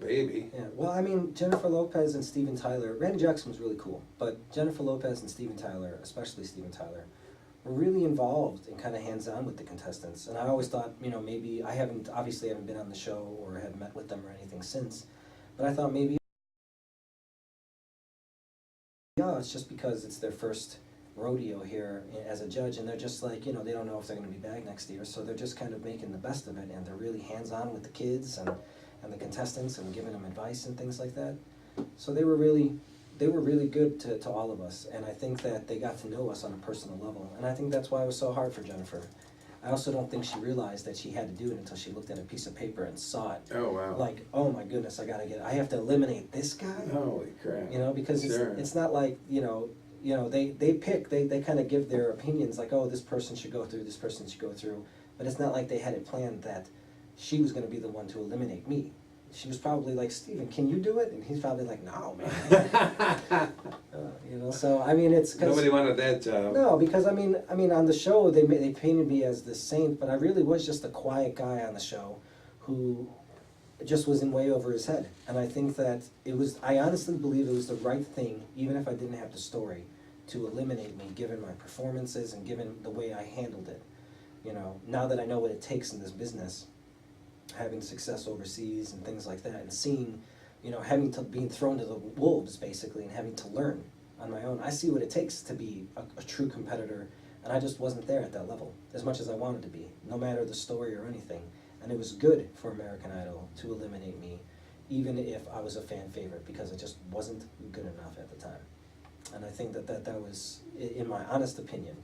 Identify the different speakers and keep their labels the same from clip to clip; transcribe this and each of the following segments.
Speaker 1: baby.
Speaker 2: Yeah, well, I mean, Jennifer Lopez and Steven Tyler, Randy Jackson was really cool, but Jennifer Lopez and Steven Tyler, especially Steven Tyler, were really involved and kind of hands-on with the contestants. And I always thought, maybe obviously haven't been on the show or have met with them or anything since, but I thought maybe, yeah, it's just because it's their first rodeo here as a judge, and they're just like, they don't know if they're going to be back next year, so they're just kind of making the best of it, and they're really hands-on with the kids and the contestants and giving them advice and things like that. So they were really good to all of us, and I think that they got to know us on a personal level, and I think that's why it was so hard for Jennifer. I also don't think she realized that she had to do it until she looked at a piece of paper and saw it.
Speaker 1: Oh, wow.
Speaker 2: Like, oh my goodness, I have to eliminate this guy?
Speaker 1: Holy crap.
Speaker 2: Because
Speaker 1: Sure.
Speaker 2: it's not like, they kind of give their opinions like, oh, this person should go through, this person should go through, but it's not like they had it planned that she was going to be the one to eliminate me. She was probably like, Steven, can you do it? And he's probably like, no, man. So I mean, it's 'cause,
Speaker 1: nobody wanted that job.
Speaker 2: No, because I mean, on the show they painted me as the saint, but I really was just a quiet guy on the show, who just was in way over his head. And I think that I honestly believe it was the right thing, even if I didn't have the story, to eliminate me, given my performances and given the way I handled it. Now that I know what it takes in this business, having success overseas and things like that, and seeing, being thrown to the wolves basically and having to learn on my own. I see what it takes to be a true competitor, and I just wasn't there at that level as much as I wanted to be, no matter the story or anything. And it was good for American Idol to eliminate me, even if I was a fan favorite, because it just wasn't good enough at the time. And I think that was, in my honest opinion,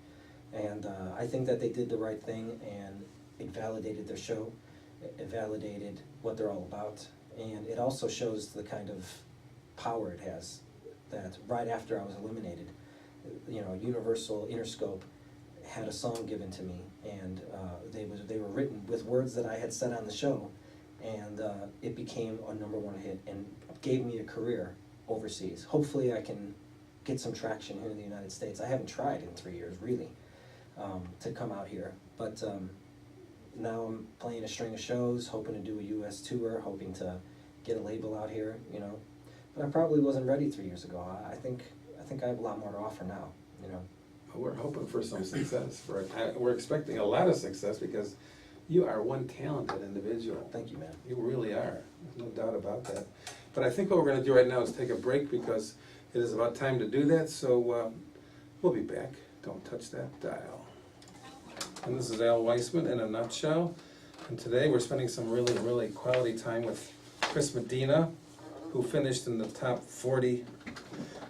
Speaker 2: and I think that they did the right thing, and it validated their show. It validated what they're all about, and it also shows the kind of power it has, that right after I was eliminated, Universal Interscope had a song given to me, and they were written with words that I had said on the show, and it became a #1 hit and gave me a career overseas. Hopefully I can get some traction here in the United States. I haven't tried in 3 years, really, to come out here, but now I'm playing a string of shows, hoping to do a U.S. tour, hoping to get a label out here, But I probably wasn't ready 3 years ago. I think I have a lot more to offer now,
Speaker 1: We're hoping for some success. We're expecting a lot of success, because you are one talented individual.
Speaker 2: Thank you, man.
Speaker 1: You really are. There's no doubt about that. But I think what we're going to do right now is take a break, because it is about time to do that. So we'll be back. Don't touch that dial. And this is Al Weissman in a nutshell. And today we're spending some really, really quality time with Chris Medina, who finished in the top 40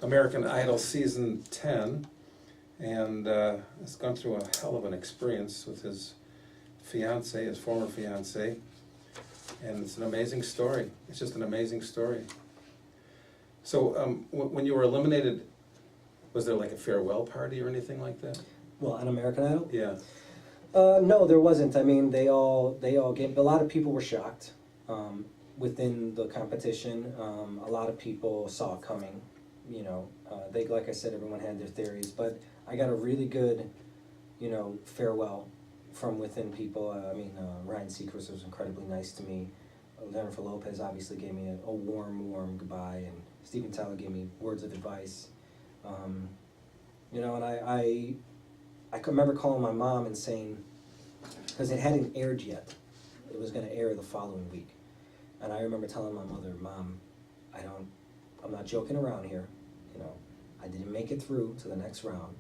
Speaker 1: American Idol Season 10. And has gone through a hell of an experience with his fiance, his former fiance. And it's an amazing story. It's just an amazing story. So when you were eliminated, was there like a farewell party or anything like that?
Speaker 2: Well, on American Idol?
Speaker 1: Yeah.
Speaker 2: No, there wasn't. I mean, they all gave. A lot of people were shocked within the competition. A lot of people saw it coming. Like I said, everyone had their theories, but I got a really good, farewell from within people. Ryan Seacrest was incredibly nice to me. Jennifer Lopez obviously gave me a warm goodbye, and Steven Tyler gave me words of advice. And I can remember calling my mom and saying, because it hadn't aired yet, it was going to air the following week, and I remember telling my mother, Mom, I'm not joking around here, I didn't make it through to the next round.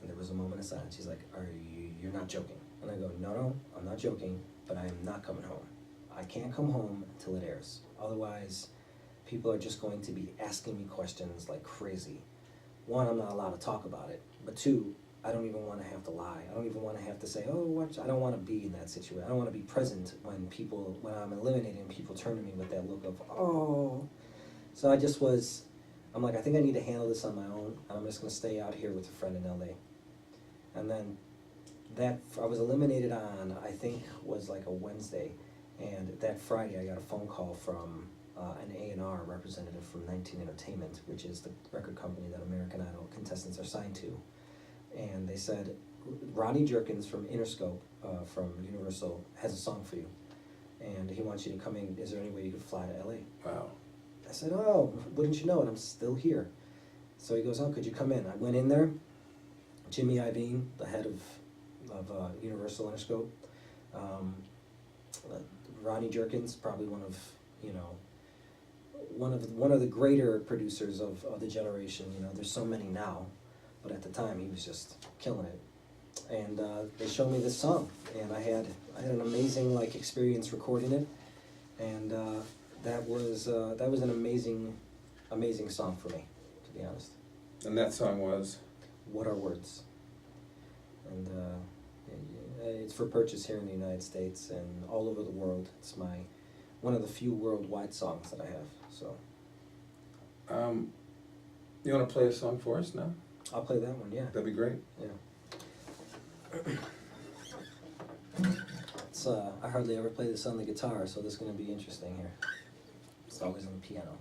Speaker 2: And there was a moment of silence. She's like, you're not joking? And I go, no, I'm not joking, but I am not coming home. I can't come home until it airs. Otherwise, people are just going to be asking me questions like crazy. One, I'm not allowed to talk about it, but two, I don't even want to have to lie. I don't even want to have to say, I don't want to be in that situation. I don't want to be present when I'm eliminated and people turn to me with that look of, oh. So I'm like, I think I need to handle this on my own, and I'm just going to stay out here with a friend in LA. And then I was eliminated on, I think, was like a Wednesday, and that Friday I got a phone call from an A&R representative from 19 Entertainment, which is the record company that American Idol contestants are signed to. And they said, Ronnie Jerkins from Interscope, from Universal, has a song for you. and he wants you to come in. Is there any way you could fly to LA?
Speaker 1: Wow.
Speaker 2: I said, oh, wouldn't you know it, I'm still here. So he goes, oh, could you come in? I went in there. Jimmy Iovine, the head of Universal Interscope. Ronnie Jerkins, probably one of the greater producers of the generation. There's so many now, but at the time he was just killing it. And they showed me this song, and I had an amazing experience recording it, and that was an amazing song for me, to be honest.
Speaker 1: And that song was?
Speaker 2: What Are Words? And it's for purchase here in the United States and all over the world. It's one of the few worldwide songs that I have. So.
Speaker 1: You want to play a song for us now?
Speaker 2: I'll play that one. Yeah.
Speaker 1: That'd be great.
Speaker 2: Yeah. I hardly ever play this on the guitar, so this is going to be interesting here. It's always on the piano.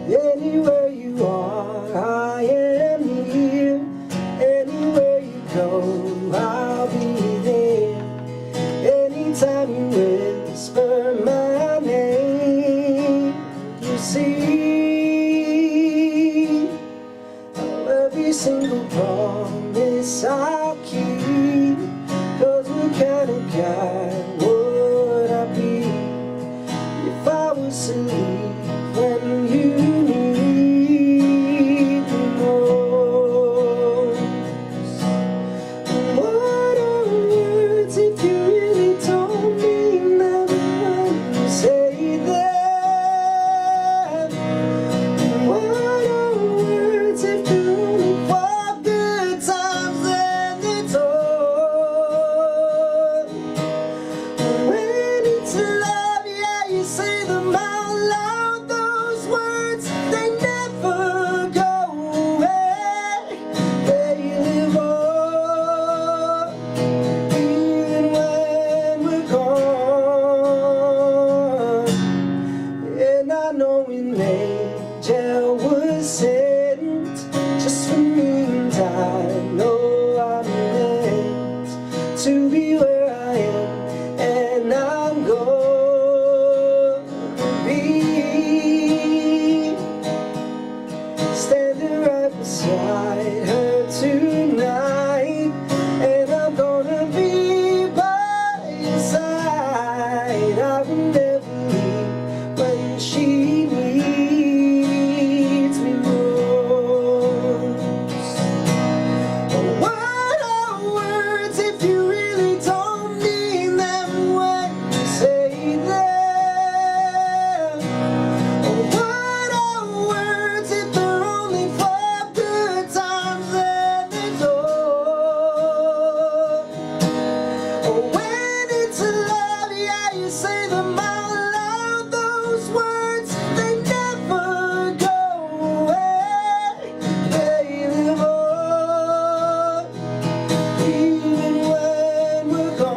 Speaker 2: Anywhere you are, I am here. Anywhere you go, I'll be there. Anytime you whisper my name, you see every single promise I'll keep. 'Cause what kind of guy would I be if I was to leave when you need me most? What are words if you really don't mean them when you say them? What are words if they're only for good times and it's all? When it's love, yeah, you say them out loud. Those words, they never go away. They live on, even when we're gone. And I know an angel was sent just for me, and I know I'm meant to be where I am, and I'm gonna be standing right beside her tonight, and I'm gonna be by your side. I will never leave when she needs me most. What are words if you really don't mean them when you say them? What are words if they're only for good times and it's all? When it's love, yeah, you say them out loud. Those words, they never go away. They live on, even when we're gone.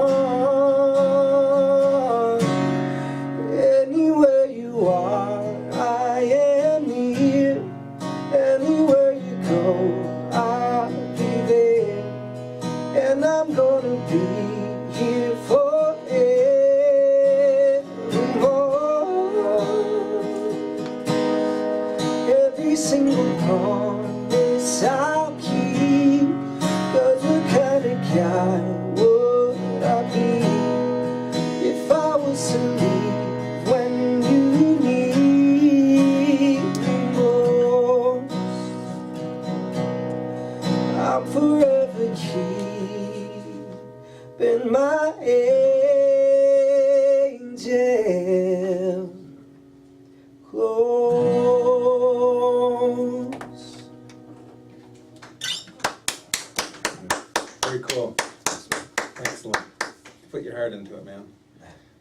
Speaker 2: Anywhere you are, I am near. Anywhere you go, I'll be there. And I'm gonna be here forevermore. Every single promise I'll keep. 'Cause what kind of guy would I be if I was to leave when you need me most? I'm forever keeping my angel close.
Speaker 1: Very cool. Excellent. Put your heart into it, man.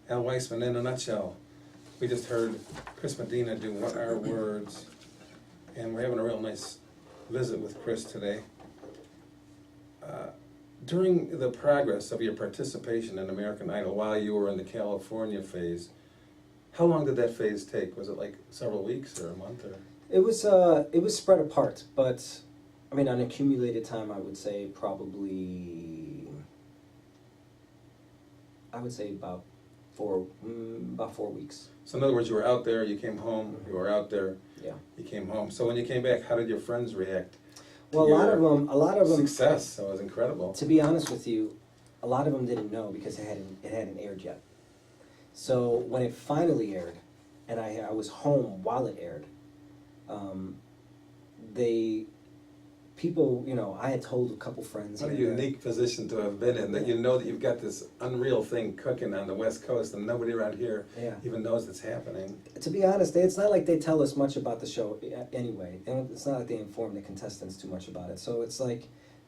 Speaker 1: Al Weissman, in a nutshell. We just heard Chris Medina do What Are Words, and we're having a real nice visit with Chris today. during the progress of your participation in American Idol while you were in the California phase, how long did that phase take? Was it like several weeks or a month or?
Speaker 2: It was spread apart, but I mean, on accumulated time, I would say probably, I would say about 4 weeks.
Speaker 1: So in other words, you were out there, you came home, you were out there,
Speaker 2: Yeah.
Speaker 1: you came home. So when you came back, how did your friends react? to
Speaker 2: Well, a lot
Speaker 1: your
Speaker 2: of them.
Speaker 1: Success, that was incredible.
Speaker 2: To be honest with you, a lot of them didn't know because it hadn't aired yet. So when it finally aired, and I was home while it aired, people, you know, I had told a couple friends.
Speaker 1: What a
Speaker 2: here and there.
Speaker 1: unique position to have been in, that you know that you've got this unreal thing cooking on the West Coast and nobody around here
Speaker 2: Yeah.
Speaker 1: even knows it's happening.
Speaker 2: To be honest, it's not like they tell us much about the show anyway. It's not like they inform the contestants too much about it. So it's like,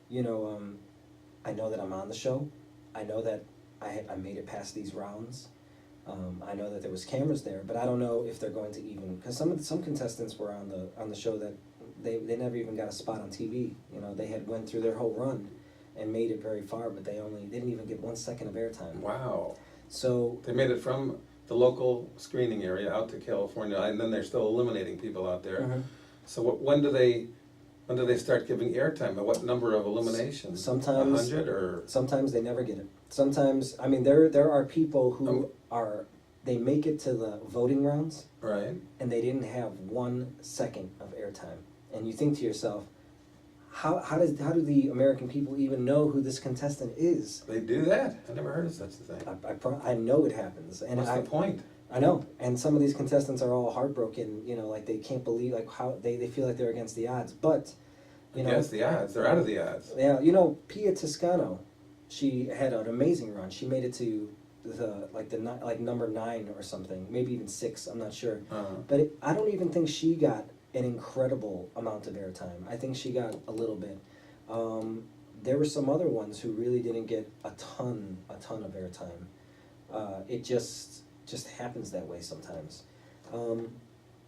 Speaker 2: you know, I know that I'm on the show. I know that I made it past these rounds. I know that there was cameras there, but I don't know if they're going to even, because some contestants were on the show that they never even got a spot on TV. You know, they had went through their whole run and made it very far, but they didn't even get 1 second of airtime.
Speaker 1: Wow.
Speaker 2: So
Speaker 1: They made it from the local screening area out to California, and then they're still eliminating people out there.
Speaker 2: Mhm.
Speaker 1: So when do they start giving airtime? At what number of eliminations?
Speaker 2: Sometimes-
Speaker 1: 100 or?
Speaker 2: sometimes they never get it. Sometimes, I mean, there are people who
Speaker 1: Oh.
Speaker 2: they make it to the voting rounds
Speaker 1: Right.
Speaker 2: and they didn't have 1 second of airtime. And you think to yourself, how do the American people even know who this contestant is?
Speaker 1: They do that? I never heard of such a thing.
Speaker 2: I know it happens, and
Speaker 1: What's the point?
Speaker 2: I know. And some of these contestants are all heartbroken. You know, like they can't believe like how they feel like they're against the odds. But you know,
Speaker 1: Against the odds. They're out of the odds.
Speaker 2: yeah, you know, Pia Toscano, she had an amazing run. She made it to number 9 or something, maybe even 6. I'm not sure. But I don't even think she got an incredible amount of airtime. I think she got a little bit. There were some other ones who really didn't get a ton of airtime. It just happens that way sometimes.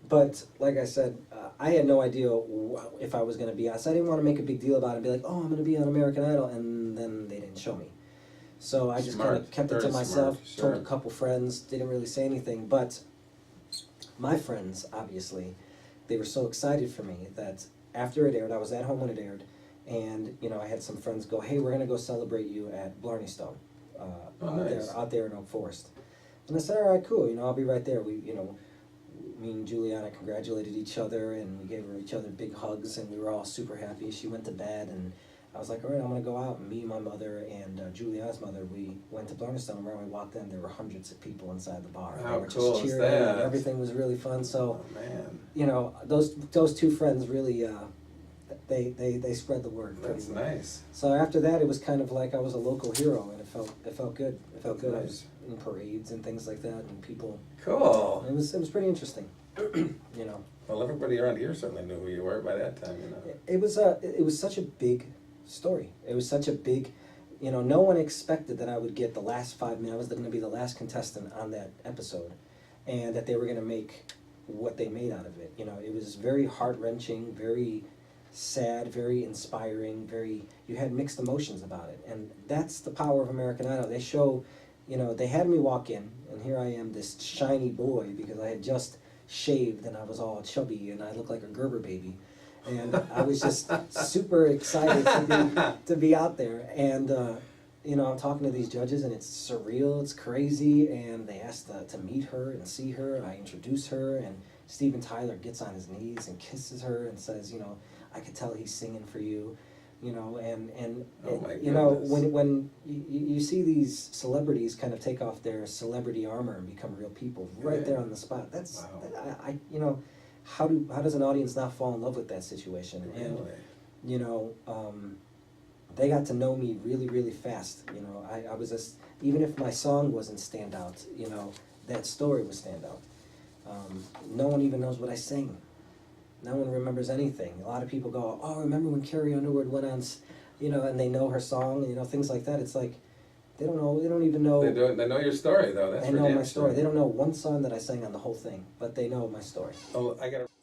Speaker 2: But like I said, I had no idea if I was going to be on. So I didn't want to make a big deal about it and be like, oh, I'm going to be on American Idol, and then they didn't show me. So I just kind of kept it to
Speaker 1: Very
Speaker 2: myself,
Speaker 1: smart, sure.
Speaker 2: told a couple friends, didn't really say anything. But my friends, obviously, they were so excited for me that after it aired, I was at home when it aired, and you know, I had some friends go, "Hey, we're gonna go celebrate you at Blarney Stone,
Speaker 1: Nice.
Speaker 2: out there in Oak Forest." And I said, "All right, cool. You know, I'll be right there." Me and Juliana congratulated each other, and we gave each other big hugs, and we were all super happy. She went to bed, and I was like, all right, I'm gonna go out. And me, my mother, and Juliana's mother, we went to Blarney Stone, and when we walked in, there were hundreds of people inside the bar.
Speaker 1: How
Speaker 2: They were
Speaker 1: cool
Speaker 2: just
Speaker 1: is
Speaker 2: cheering,
Speaker 1: that?
Speaker 2: and everything was really fun. So,
Speaker 1: Oh, man.
Speaker 2: you know, those two friends really, they spread the word pretty
Speaker 1: That's
Speaker 2: well.
Speaker 1: nice.
Speaker 2: So after that, it was kind of like I was a local hero, and it felt good. It felt good. I
Speaker 1: Nice.
Speaker 2: was in parades and things like that, and people.
Speaker 1: Cool.
Speaker 2: It was pretty interesting. You know.
Speaker 1: Well, everybody around here certainly knew who you were by that time, you know.
Speaker 2: It was such a big story. It was such a big, you know, no one expected that I would get the last 5 minutes. I was going to be the last contestant on that episode, and that they were going to make what they made out of it. You know, it was very heart-wrenching, very sad, very inspiring, you had mixed emotions about it. And that's the power of American Idol. They show, you know, they had me walk in, and here I am, this shiny boy, because I had just shaved and I was all chubby and I looked like a Gerber baby. And I was just super excited to be out there. And, you know, I'm talking to these judges and it's surreal, it's crazy. And they asked to meet her and see her. And I introduce her, and Steven Tyler gets on his knees and kisses her and says, you know, I could tell he's singing for you. You know,
Speaker 1: Oh my
Speaker 2: you know,
Speaker 1: goodness.
Speaker 2: when you see these celebrities kind of take off their celebrity armor and become real people right
Speaker 1: Yeah.
Speaker 2: there on the spot. That's,
Speaker 1: Wow.
Speaker 2: I you know, how does an audience not fall in love with that situation? And
Speaker 1: Really?
Speaker 2: you know, they got to know me really, really fast. You know, I was just, even if my song wasn't standout, you know, that story was standout. No one even knows what I sing. No one remembers anything. A lot of people go, oh, remember when Carrie Underwood went on, you know, and they know her song, you know, things like that. It's like, they don't know, they don't even know.
Speaker 1: They know your story, though. That's
Speaker 2: They
Speaker 1: for
Speaker 2: know
Speaker 1: damn
Speaker 2: my story.
Speaker 1: sure.
Speaker 2: They don't know one song that I sang on the whole thing, but they know my story.
Speaker 1: Oh, I got